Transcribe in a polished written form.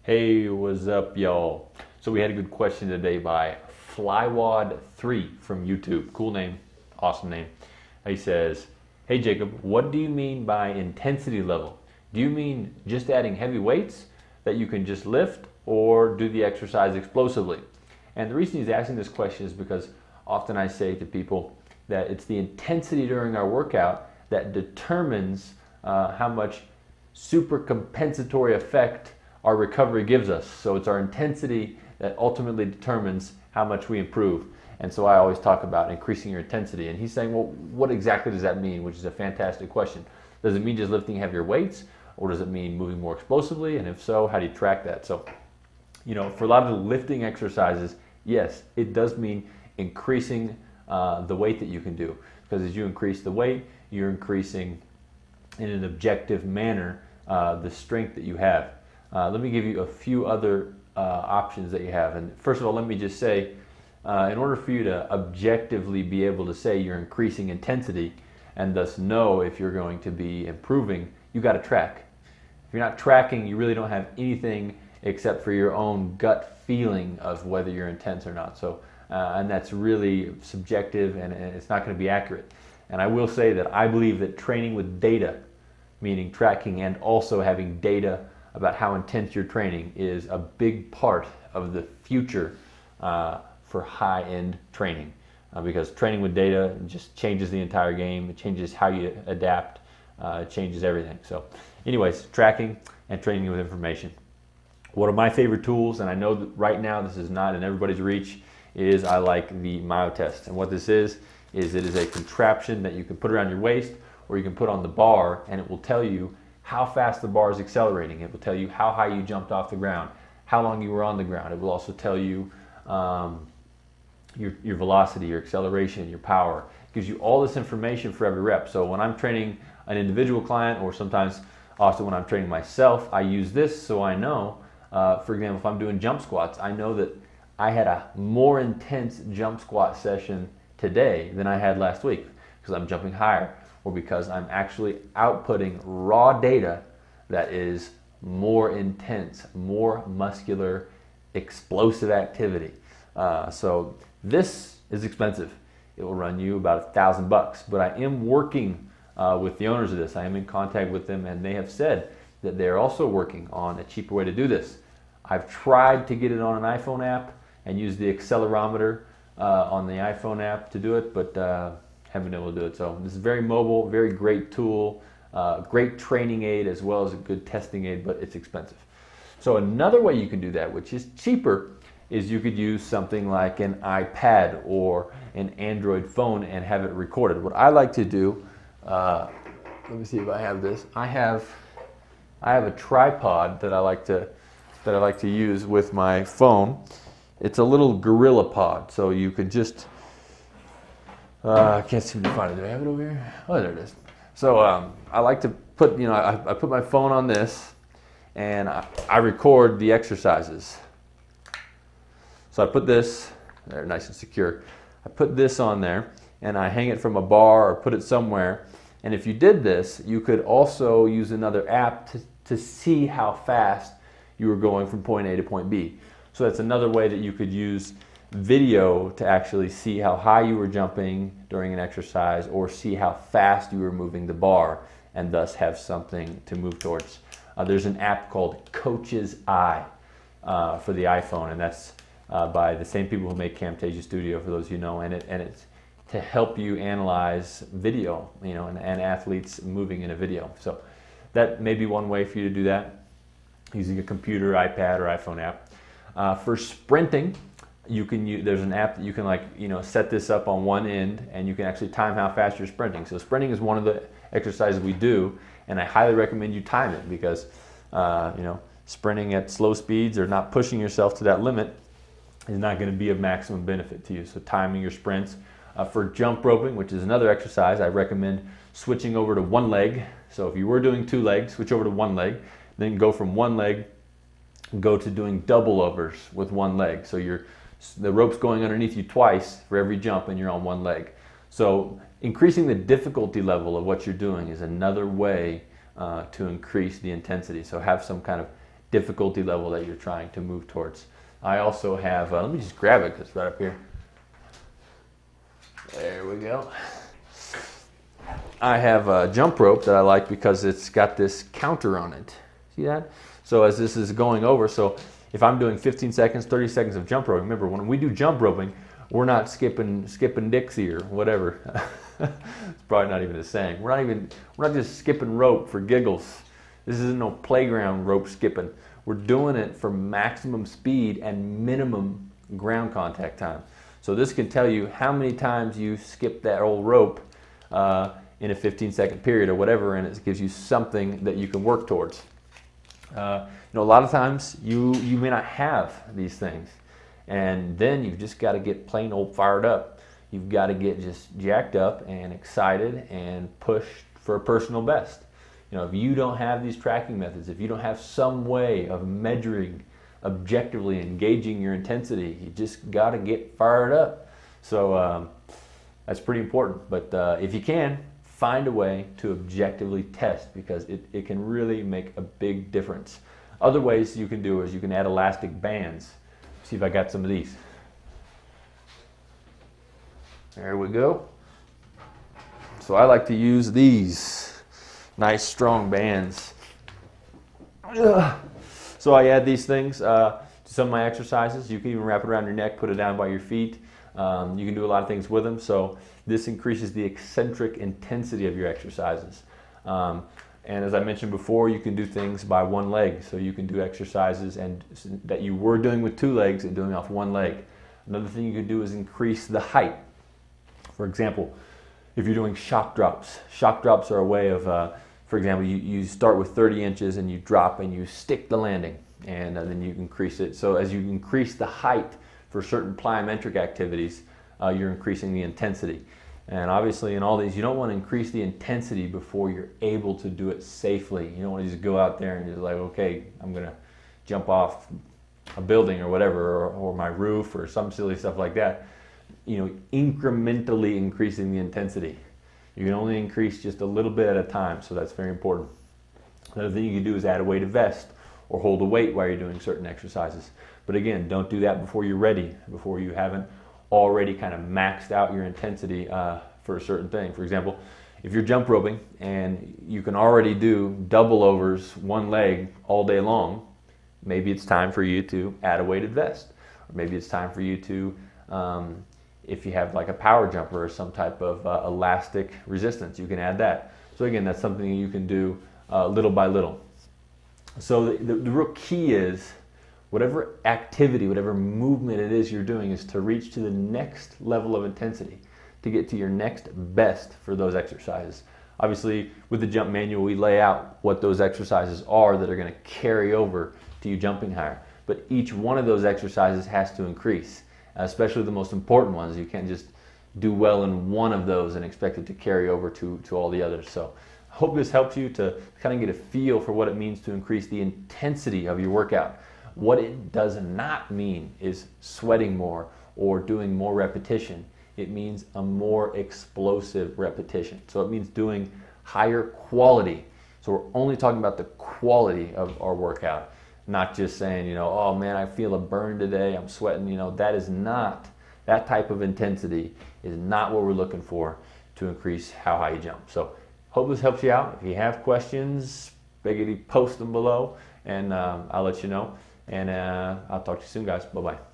Hey, what's up, y'all? So we had a good question today by Flywad3 from YouTube. Cool name, awesome name. He says, "Hey Jacob, what do you mean by intensity level? Do you mean just adding heavy weights that you can just lift, or do the exercise explosively?" And the reason he's asking this question is because often I say to people that it's the intensity during our workout that determines how much super compensatory effect our recovery gives us. So it's our intensity that ultimately determines how much we improve. And so I always talk about increasing your intensity. And he's saying, well, what exactly does that mean? Which is a fantastic question. Does it mean just lifting heavier weights, or does it mean moving more explosively? And if so, how do you track that? So, for a lot of the lifting exercises, yes, it does mean increasing the weight that you can do. Because as you increase the weight, you're increasing in an objective manner the strength that you have. Let me give you a few other options that you have. And first of all, let me just say, in order for you to objectively be able to say you're increasing intensity and thus know if you're going to be improving, you got to track. If you're not tracking, you really don't have anything except for your own gut feeling of whether you're intense or not. So, and that's really subjective, and it's not going to be accurate. And I will say that I believe that training with data, meaning tracking and also having data about how intense you're training, is a big part of the future for high-end training, because training with data just changes the entire game. It changes how you adapt. It changes everything. So anyways, tracking and training with information. One of my favorite tools, and I know that right now this is not in everybody's reach, is I like the myotest. And what this is it is a contraption that you can put around your waist, or you can put on the bar, and it will tell you how fast the bar is accelerating. It will tell you how high you jumped off the ground, how long you were on the ground. It will also tell you your velocity, your acceleration, your power. It gives you all this information for every rep. So when I'm training an individual client, or sometimes also when I'm training myself, I use this so I know, for example, if I'm doing jump squats, I know that I had a more intense jump squat session today than I had last week because I'm jumping higher, or because I'm actually outputting raw data that is more intense, more muscular, explosive activity. So this is expensive. It will run you about $1,000, but I am working with the owners of this. I am in contact with them, and they have said that they're also working on a cheaper way to do this. I've tried to get it on an iPhone app and use the accelerometer on the iPhone app to do it, but haven't been able to do it. So this is very mobile, very great tool, great training aid as well as a good testing aid, but it's expensive. So another way you can do that, which is cheaper, is you could use something like an iPad or an Android phone and have it recorded. What I like to do, let me see if I have this. I have a tripod that I like to use with my phone. It's a little gorilla pod, so you could just I can't seem to find it. Do I have it over here? Oh, there it is. So I like to put, I put my phone on this, and I record the exercises. So I put this, there, nice and secure. I put this on there, and I hang it from a bar or put it somewhere. And if you did this, you could also use another app to see how fast you were going from point A to point B. So that's another way that you could use video to actually see how high you were jumping during an exercise, or see how fast you were moving the bar, and thus have something to move towards. There's an app called Coach's Eye for the iPhone, and that's by the same people who make Camtasia Studio, for those you know, and it's to help you analyze video, and athletes moving in a video. So that may be one way for you to do that, using a computer, iPad, or iPhone app. For sprinting, you can use, there's an app that you can set this up on one end, and you can actually time how fast you're sprinting. So sprinting is one of the exercises we do, and I highly recommend you time it, because sprinting at slow speeds or not pushing yourself to that limit is not going to be of maximum benefit to you. So timing your sprints. For jump roping, which is another exercise, I recommend switching over to one leg. So if you were doing two legs, switch over to one leg, then go from one leg, go to doing double overs with one leg. So the rope's going underneath you twice for every jump, and you're on one leg. So increasing the difficulty level of what you're doing is another way to increase the intensity. So have some kind of difficulty level that you're trying to move towards. I also have, let me just grab it because it's right up here. There we go. I have a jump rope that I like because it's got this counter on it. See that? So as this is going over, so if I'm doing 15 seconds, 30 seconds of jump roping, remember when we do jump roping, we're not skipping Dixie or whatever. It's probably not even a saying. We're not just skipping rope for giggles. This isn't no playground rope skipping. We're doing it for maximum speed and minimum ground contact time. So this can tell you how many times you skip that old rope in a 15-second period or whatever, and it gives you something that you can work towards. A lot of times you may not have these things, and then you've just got to get plain old fired up. You've got to get just jacked up and excited and push for a personal best. If you don't have these tracking methods, if you don't have some way of measuring objectively and gauging your intensity, you just got to get fired up. So that's pretty important. But if you can, find a way to objectively test, because it can really make a big difference. Other ways you can do is you can add elastic bands. See if I got some of these. There we go. So I like to use these nice strong bands. So I add these things to some of my exercises. You can even wrap it around your neck, put it down by your feet. You can do a lot of things with them. So this increases the eccentric intensity of your exercises. And as I mentioned before, you can do things by one leg. So you can do exercises that you were doing with two legs and doing off one leg. Another thing you can do is increase the height. For example, if you're doing shock drops are a way of, for example, you start with 30 inches and you drop and you stick the landing, and then you increase it. So as you increase the height for certain plyometric activities, you're increasing the intensity. And obviously in all these, you don't want to increase the intensity before you're able to do it safely. You don't want to just go out there and just like, okay, I'm going to jump off a building or whatever, or my roof or some silly stuff like that. Incrementally increasing the intensity. You can only increase just a little bit at a time, so that's very important. Another thing you can do is add a weighted vest or hold a weight while you're doing certain exercises. But again, don't do that before you're ready, before you haven't already kind of maxed out your intensity for a certain thing. For example, if you're jump roping and you can already do double overs one leg all day long, maybe it's time for you to add a weighted vest. Or maybe it's time for you to, if you have like a power jumper or some type of elastic resistance, you can add that. So again, that's something you can do little by little. So the real key is whatever activity, whatever movement it is you're doing, is to reach to the next level of intensity, to get to your next best for those exercises. Obviously, with the jump manual, we lay out what those exercises are that are going to carry over to you jumping higher. But each one of those exercises has to increase, especially the most important ones. You can't just do well in one of those and expect it to carry over to all the others. So I hope this helps you to kind of get a feel for what it means to increase the intensity of your workout. What it does not mean is sweating more or doing more repetition. It means a more explosive repetition. So it means doing higher quality. So we're only talking about the quality of our workout, not just saying, oh man, I feel a burn today, I'm sweating. That is not, that type of intensity is not what we're looking for to increase how high you jump. So hope this helps you out. If you have questions, post them below and I'll let you know. And I'll talk to you soon, guys. Bye-bye.